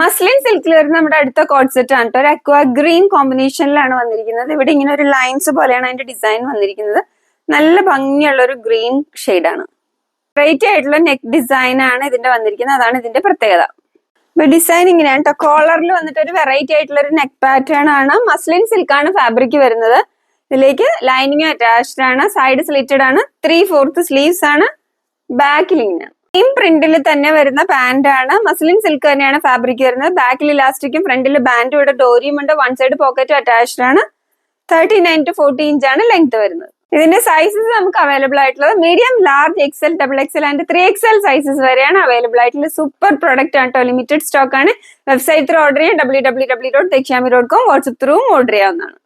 Muslin സിൽക്കിൽ വരുന്ന നമ്മുടെ അടുത്ത കോഡ് സെറ്റ് ആണ് കേട്ടോ. ഒരു അക്വാ ഗ്രീൻ കോമ്പിനേഷനിലാണ് വന്നിരിക്കുന്നത്. ഇവിടെ ഇങ്ങനെ ഒരു ലൈൻസ് പോലെയാണ് അതിന്റെ ഡിസൈൻ വന്നിരിക്കുന്നത്. നല്ല ഭംഗിയുള്ള ഒരു ഗ്രീൻ ഷെയ്ഡാണ്. വെറൈറ്റി ആയിട്ടുള്ള നെക്ക് ഡിസൈൻ ആണ് ഇതിന്റെ വന്നിരിക്കുന്നത്. അതാണ് ഇതിന്റെ പ്രത്യേകത. ഡിസൈൻ ഇങ്ങനെയാണ് കേട്ടോ. കോളറിൽ വന്നിട്ട് ഒരു വെറൈറ്റി ആയിട്ടുള്ള ഒരു നെക്ക് പാറ്റേൺ ആണ്. മസ്ലിൻ സിൽക്കാണ് ഫാബ്രിക് വരുന്നത്. ഇതിലേക്ക് ലൈനിങ് അറ്റാച്ച്ഡ് ആണ്. സൈഡ് സ്ലിറ്റഡ് ആണ്. 3/4 സ്ലീവ്സ് ആണ്. ബാക്കിൽ ഇങ്ങനെയാണ്. സെയിം പ്രിന്റിൽ തന്നെ വരുന്ന പാന്റ് ആണ്. മസ്ലിൻ സിൽക്ക് തന്നെയാണ് ഫാബ്രിക് വരുന്നത്. ബാക്കിൽ ഇലാസ്റ്റിക്കും ഫ്രണ്ടിൽ ബാൻഡും ഇവിടെ ഡോരിയും ഉണ്ട്. വൺ സൈഡ് പോക്കറ്റും അറ്റാച്ച്ഡ് ആണ്. 39 to 40 ഇഞ്ച് ആണ് ലെങ്ത് വരുന്നത്. ഇതിന്റെ സൈസസ് നമുക്ക് അവൈലബിൾ ആയിട്ടുള്ളത് medium, large, XL, XXL and 3XL sizes വരെയാണ് അവൈലബിൾ ആയിട്ടുള്ളത്. സൂപ്പർ പ്രൊഡക്റ്റ് ആണ് കേട്ടോ. ലിമിറ്റഡ് സ്റ്റോക്ക് ആണ്. വെബ്സൈറ്റ് ത്രൂ ഓർഡർ ചെയ്യാം. www.dekshami.com. വാട്സ്ആപ്പ് ത്രൂ ഓർഡർ ചെയ്യാവുന്നതാണ്.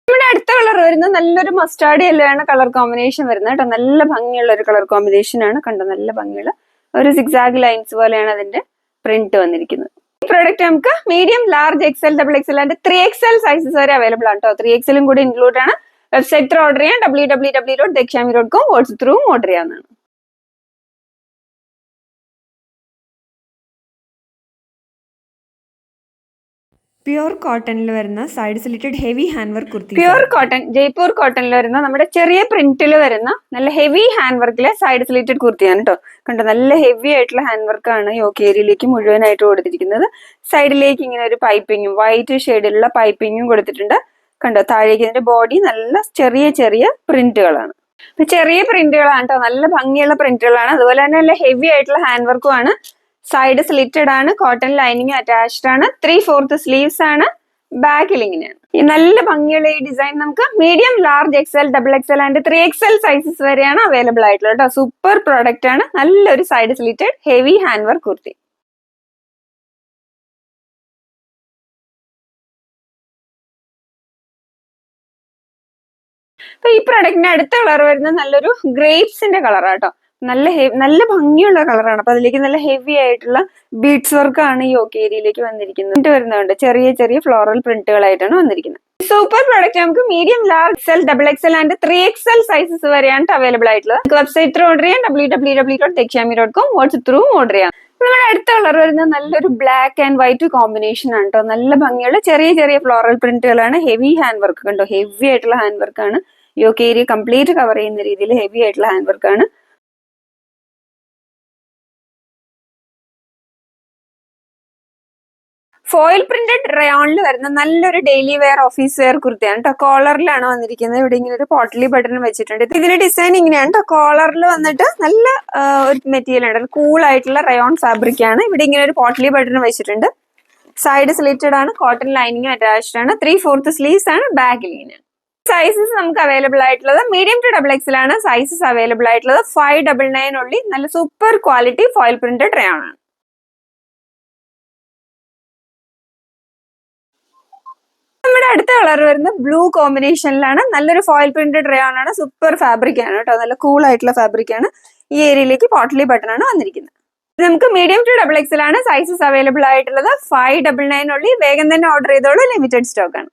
നമ്മുടെ അടുത്ത കളർ വരുന്നത് നല്ലൊരു മസ്റ്റാർഡ് യെല്ലോ ആണ് കളർ കോമ്പിനേഷൻ വരുന്നത് കേട്ടോ. നല്ല ഭംഗിയുള്ള ഒരു കളർ കോമ്പിനേഷൻ ആണ്. കണ്ടോ, നല്ല ഭംഗിയുള്ള ഒരു സിഗ്സാഗ് ലൈൻസ് പോലെയാണ് അതിന്റെ പ്രിന്റ് വന്നിരിക്കുന്നത്. ഈ പ്രോഡക്റ്റ് നമുക്ക് medium, large, XL, XXL and 3XL sizes വരെ അവൈലബിൾ ആണ് കേട്ടോ. 3XL കൂടി ഇൻക്ലൂഡ് ആണ്. വെബ്സൈറ്റ് ത്രൂ ഓർഡർ ചെയ്യാം. www.dekshami.com. വാട്സ്ആപ്പ് ത്രൂ ഓർഡർ ചെയ്യാവുന്നതാണ്. പ്യുർ കോട്ടണിൽ വരുന്ന side slitted heavy hand work kurti. Pure cotton, Jaipur കോട്ടണിൽ വരുന്ന നമ്മുടെ ചെറിയ പ്രിന്റിൽ വരുന്ന നല്ല ഹെവി ഹാൻഡ് വർക്കിലെ സൈഡ് സ്ലിറ്റഡ് കുർത്തിയാണ് കേട്ടോ. കണ്ടോ, നല്ല ഹെവി ആയിട്ടുള്ള ഹാൻഡ് വർക്കാണ് യോക്ക് ഏരിയയിലേക്ക് മുഴുവനായിട്ട് കൊടുത്തിരിക്കുന്നത്. സൈഡിലേക്ക് ഇങ്ങനെ ഒരു പൈപ്പിങ്ങും വൈറ്റ് ഷെയ്ഡിലുള്ള പൈപ്പിങ്ങും കൊടുത്തിട്ടുണ്ട്. കണ്ടോ, താഴേക്ക് ഇതിന്റെ ബോഡി നല്ല ചെറിയ ചെറിയ പ്രിന്റുകളാണ്. ചെറിയ പ്രിന്റുകളാണ് കേട്ടോ. നല്ല ഭംഗിയുള്ള പ്രിന്റുകളാണ്. അതുപോലെ തന്നെ നല്ല ഹെവി ആയിട്ടുള്ള ഹാൻഡ് വർക്കും ആണ്. സൈഡ് സ്ലിറ്റഡ് ആണ്. കോട്ടൺ ലൈനിങ് അറ്റാച്ച്ഡ് ആണ്. 3/4 സ്ലീവ്സ് ആണ്. ബാക്കിൽ ഇങ്ങനെയാണ്. ഈ നല്ല ഭംഗിയുള്ള ഈ ഡിസൈൻ നമുക്ക് medium, large, XL, XXL and 3XL sizes വരെയാണ് അവൈലബിൾ ആയിട്ടുള്ളത് കേട്ടോ. സൂപ്പർ പ്രോഡക്റ്റ് ആണ്. നല്ലൊരു side slitted heavy hand work kurti. അപ്പൊ ഈ പ്രൊഡക്റ്റിന്റെ അടുത്ത കളർ വരുന്നത് നല്ലൊരു ഗ്രേപ്സിന്റെ കളറാട്ടോ. നല്ല ഭംഗിയുള്ള കളറാണ്. അപ്പൊ അതിലേക്ക് നല്ല ഹെവി ആയിട്ടുള്ള ബീഡ്സ് വർക്ക് ആണ് ഈ യോക്ക് ഏരിയയിലേക്ക് വന്നിരിക്കുന്നത്. വരുന്നുണ്ട് ചെറിയ ചെറിയ ഫ്ലോറൽ പ്രിന്റുകളായിട്ടാണ് വന്നിരിക്കുന്നത്. സൂപ്പർ പ്രോഡക്റ്റ് നമുക്ക് medium, large, XL, XXL and 3XL sizes വരെയാണ് അവൈലബിൾ ആയിട്ടുള്ളത്. വെബ്സൈറ്റ് ത്രൂ ഓർഡർ ചെയ്യാം. www.dekshami.com. വാട്സ്ആപ്പ് ത്രൂ ഓർഡർ ചെയ്യാം. നമ്മുടെ അടുത്ത കളർ വരുന്നത് നല്ലൊരു ബ്ലാക്ക് ആൻഡ് വൈറ്റ് കോമ്പിനേഷൻ ആണ് കേട്ടോ. നല്ല ഭംഗിയുള്ള ചെറിയ ചെറിയ ഫ്ലോറൽ പ്രിന്റുകളാണ്. ഹെവി ഹാൻഡ് വർക്ക് കണ്ടോ. ഹെവി ആയിട്ടുള്ള ഹാൻഡ് വർക്കാണ്. യോക്ക് ഏരിയ കംപ്ലീറ്റ് കവർ ചെയ്യുന്ന രീതിയിൽ ഹെവി ആയിട്ടുള്ള ഹാൻഡ് വർക്കാണ്. ഫോയിൽ പ്രിന്റഡ് റയോണിൽ വരുന്ന നല്ലൊരു ഡെയിലി വെയർ, ഓഫീസ് വെയർ കുർത്തിയാണ് കേട്ടോ. കോളറിലാണ് വന്നിരിക്കുന്നത്. ഇവിടെ ഇങ്ങനെ ഒരു പോട്ടലി ബട്ടൺ വെച്ചിട്ടുണ്ട്. ഇതിന്റെ ഡിസൈൻ ഇങ്ങനെയാണ് കേട്ടോ. കോളറിൽ വന്നിട്ട് നല്ല ഒരു മെറ്റീരിയൽ ആണ്. കൂൾ ആയിട്ടുള്ള റയോൺ ഫാബ്രിക് ആണ്. ഇവിടെ ഇങ്ങനെ ഒരു പോട്ടലി ബട്ടൺ വെച്ചിട്ടുണ്ട്. സൈഡ് സ്ലിറ്റഡ് ആണ്. കോട്ടൺ ലൈനിങ് അറ്റാച്ച്ഡ് ആണ്. 3/4 സ്ലീവ്സ് ആണ്. ബാക്കിൽ ഇങ്ങനെയാണ്. സൈസസ് നമുക്ക് അവൈലബിൾ ആയിട്ടുള്ളത് മീഡിയം ടു XXL ആണ് സൈസസ് അവൈലബിൾ ആയിട്ടുള്ളത്. 599 ഉള്ളി. നല്ല super quality foil printed rayon ആണ്. നമ്മുടെ അടുത്ത കളർ വരുന്നത് ബ്ലൂ കോമ്പിനേഷനിലാണ്. നല്ലൊരു ഫോയിൽ പ്രിന്റഡ് റയോൺ ആണ്. സൂപ്പർ ഫാബ്രിക് ആണ് കേട്ടോ. നല്ല കൂൾ ആയിട്ടുള്ള ഫാബ്രിക് ആണ്. ഈ ഏരിയയിലേക്ക് പോട്ടലി ബട്ടൺ ആണ് വന്നിരിക്കുന്നത്. നമുക്ക് മീഡിയം ടു XXL ആണ് സൈസസ് അവൈലബിൾ ആയിട്ടുള്ളത്. 599 ഉള്ളി. വേഗം തന്നെ ഓർഡർ ചെയ്തോളൂ. ലിമിറ്റഡ് സ്റ്റോക്ക് ആണ്.